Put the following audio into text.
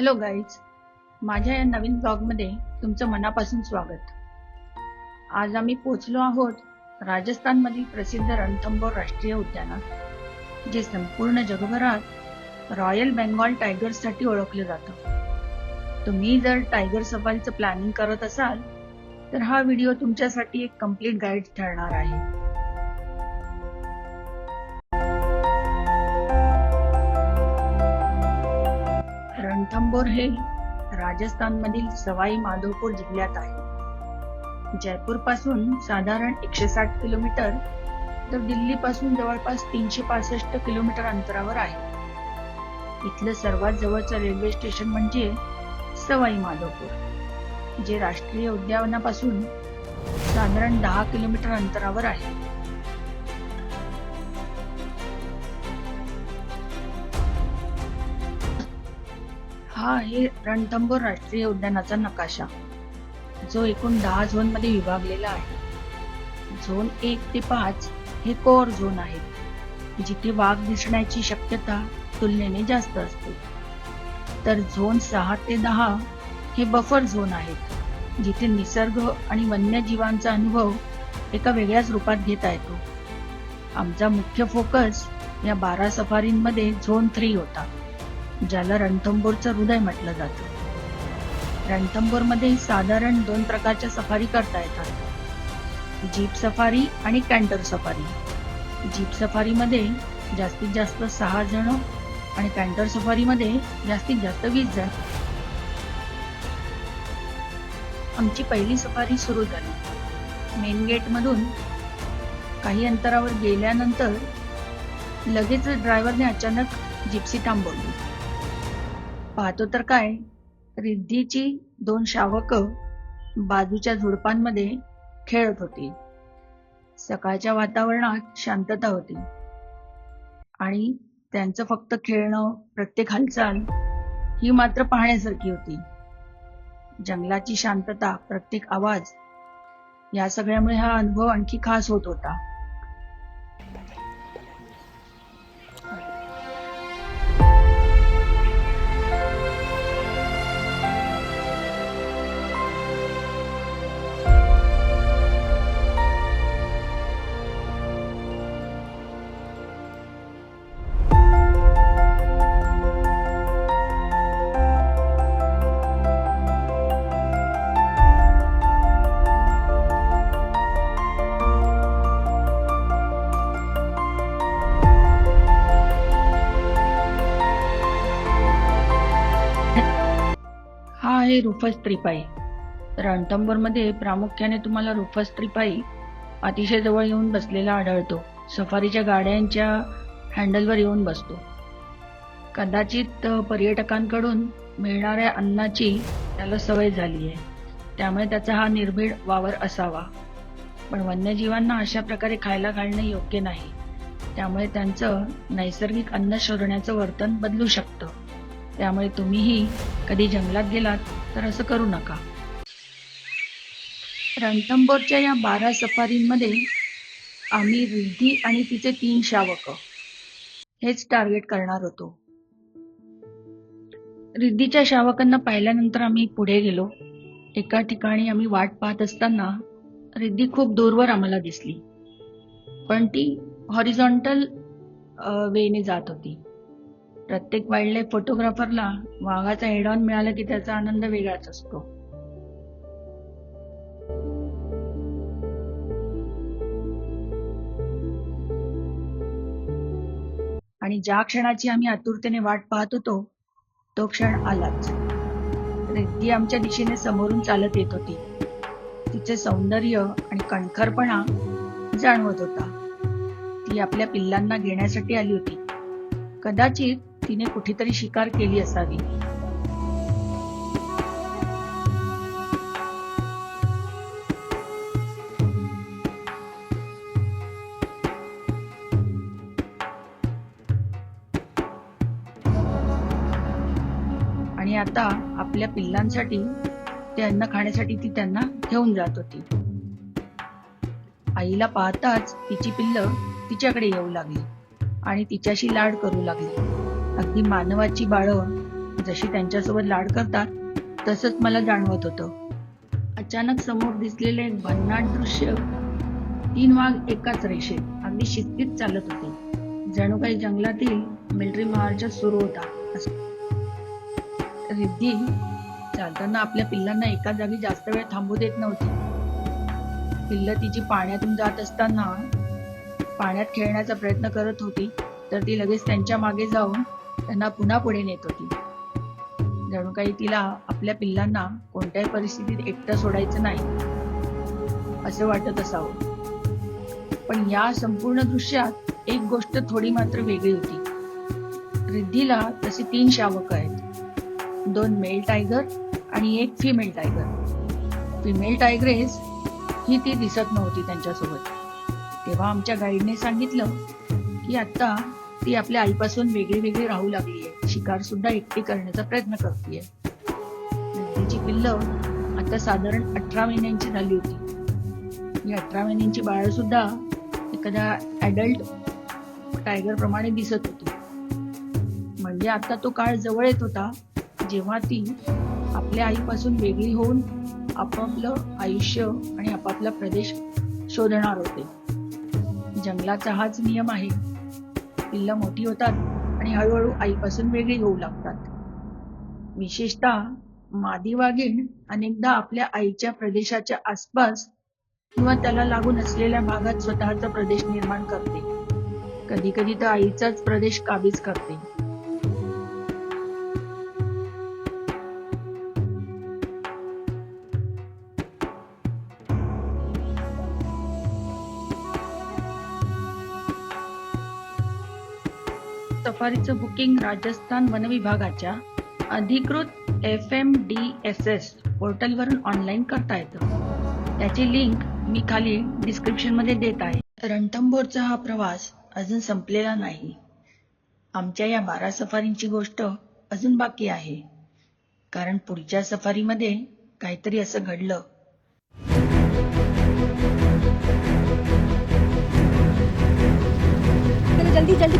Hello guys, माझ्या या नवीन ब्लॉगमध्ये तुमचं मनापासून स्वागत. आज आम्ही पोचलो आहोत राजस्थानमधील प्रसिद्ध रणथंबोर राष्ट्रीय उद्यानात, जे संपूर्ण जगभरात रॉयल बेंगॉल टायगर्ससाठी ओळखले जातं. तुम्ही जर टायगर सफारीचं प्लॅनिंग करत असाल तर हा व्हिडिओ तुमच्यासाठी एक कम्प्लीट गाईड ठरणार आहे. रणथंबोर हे राजस्थानमधील सवाई माधोपूर जिल्ह्यात आहे. जयपूर पासून साधारण 160 किलोमीटर तर दिल्ली पासून जवळपास 365 किलोमीटर अंतरावर आहे. इथलं सर्वात जवळचं रेल्वे स्टेशन म्हणजे सवाई माधोपूर, जे राष्ट्रीय उद्यानापासून साधारण 10 किलोमीटर अंतरावर आहे. हा आहे रणथंबोर राष्ट्रीय उद्यानाचा नकाशा, जो एकूण 10 झोनमध्ये विभागलेला आहे. झोन 1 ते 5 हे कोर झोन आहेत, जिथे वाघ दिसण्याची शक्यता तुलनेने जास्त असते. तर झोन 6 ते 10 हे बफर झोन आहेत, जिथे निसर्ग आणि वन्यजीवांचा अनुभव एका वेगळ्याच रूपात घेता येतो. आमचा मुख्य फोकस या 12 सफारींमध्ये झोन 3 होता, ज्याला रणथंबोरचं हृदय म्हटलं जातं. रणथंबोरमध्ये साधारण 2 प्रकारच्या सफारी करता येतात: जीप सफारी आणि कॅन्टर सफारी. जीप सफारीमध्ये जास्तीत जास्त 6 जण आणि कॅन्टर सफारीमध्ये जास्तीत जास्त 20 जण. आमची पहिली सफारी सुरू झाली. मेन गेट मधून काही अंतरावर गेल्यानंतर लगेच ड्रायव्हरने अचानक जिप्सी थांबवली. पाहतो तर काय, रिद्धीची 2 शावक बाजूच्या झुडपांमध्ये खेळत होती. सकाळच्या वातावरणात शांतता होती आणि त्यांचं फक्त खेळणं, प्रत्येक हालचाल ही मात्र पाहण्यासारखी होती. जंगलाची शांतता, प्रत्येक आवाज, या सगळ्यामुळे हा अनुभव आणखी खास होत होता. हा आहे रुफस त्रिपाई. रणथंबोरमध्ये प्रामुख्याने तुम्हाला रुफस त्रिपाई अतिशय जवळ येऊन बसलेला आढळतो. सफारीच्या गाड्यांच्या हँडलवर येऊन बसतो. कदाचित पर्यटकांकडून मिळणाऱ्या अन्नाची त्याला सवय झाली आहे, त्यामुळे त्याचा हा निर्भीड वावर असावा. पण वन्यजीवांना अशा प्रकारे खायला घालणे योग्य नाही, त्यामुळे त्यांचं नैसर्गिक अन्न शोधण्याचं वर्तन बदलू शकतं. त्यामुळे तुम्हीही कधी जंगलात गेलात तर असं करू नका. रणथंबोरच्या या 12 सफारींमध्ये आम्ही रिद्धी आणि तिचे 3 शावक हेच टार्गेट करणार होतो. रिद्धीच्या शावकांना पाहिल्यानंतर आम्ही पुढे गेलो. एका ठिकाणी आम्ही वाट पाहत असताना रिद्धी खूप दूरवर आम्हाला दिसली, पण ती हॉरिझॉन्टल वेने जात होती. प्रत्येक वाईल्डलाईफ फोटोग्राफरला वाघाचा हेड ऑन मिळाला की त्याचा आनंद वेगळाच असतो. आणि ज्या क्षणाची आम्ही आतुरतेने वाट पाहत होतो तो क्षण आलाच. रिद्धी आमच्या दिशेने समोरून चालत येत होती. तिचे सौंदर्य आणि कणखरपणा जाणवत होता. ती आपल्या पिल्लांना घेण्यासाठी आली होती. कदाचित तिने कुठेतरी शिकार केली असावी. आणि आता आपल्या पिल्लांसाठी ते अन्न खाण्यासाठी ती त्यांना घेऊन जात होती. आईला पाहताच तिची पिल्लं तिच्याकडे येऊ लागली आणि तिच्याशी लाड करू लागली. अगदी मानवाची बाळं जशी त्यांच्यासोबत लाड करतात तसंच मला जाणवत होतं. अचानक समोर दिसलेले एक भन्नाट दृश्य. 3 वाघ एकाच रेषेत अगदी शिस्तीत चालत होते. जणू काही जंगलातील मिलिटरी मार्च सुरू होता. रिद्धी चालताना आपल्या पिल्लांना एका जागी जास्त वेळ थांबू देत नव्हती. पिल्लं तिची पाण्यातून जात असताना पाण्यात खेळण्याचा प्रयत्न करत होती, तर ती लगेच त्यांच्या मागे जाऊन त्यांना पुन्हा पुढे नेत होती. जणू काही तिला आपल्या पिल्लांना कोणत्याही परिस्थितीत एकटं सोडायचं नाही असं वाटत असावं. पण या संपूर्ण दृश्यात एक गोष्ट थोडी मात्र वेगळी होती. रिद्धीला तसे 3 शावक आहेत. 2 मेल टायगर आणि 1 फिमेल टायगर. फिमेल टायग्रेस ही ती दिसत नव्हती त्यांच्यासोबत. तेव्हा आमच्या गाईडने सांगितलं की आता ती आपल्या आईपासून वेगळी राहू लागली आहे. शिकार सुद्धा एकटी करण्याचा प्रयत्न करतेय. रिद्धीची पिल्लं आता साधारण 18 महिन्यांची झाली होती. ही 18 महिन्यांची बाळ सुद्धा एखाद्या ऍडल्ट टायगर प्रमाणे दिसत होती. म्हणजे आता तो काळ जवळ येत होता जेव्हा ती आपल्या आईपासून वेगळी होऊन आपापलं आयुष्य आणि आपापला प्रदेश शोधणार होते. जंगलाचा हाच नियम आहे. पिल्लं मोठी होतात आणि हळूहळू आईपासून वेगळी होऊ लागतात. विशेषतः मादी वाघीण अनेकदा आपल्या आईच्या प्रदेशाच्या आसपास किंवा त्याला लागून असलेल्या भागात स्वतःचा प्रदेश निर्माण करते. कधी कधी तर आईचाच प्रदेश काबीज करते. सफारीचं बुकिंग राजस्थान वन विभागाच्या अधिकृत FMDSS पोर्टलवरून ऑनलाईन करता येतं. त्याची लिंक मी खाली डिस्क्रिप्शन मध्ये देत आहे. रणथंभोरचा हा प्रवास अजून संपलेला नाही. आमच्या या 12 सफारींची गोष्ट अजून बाकी आहे. कारण पुढच्या सफारीमध्ये काहीतरी असं घडलं. जल्दी जल्दी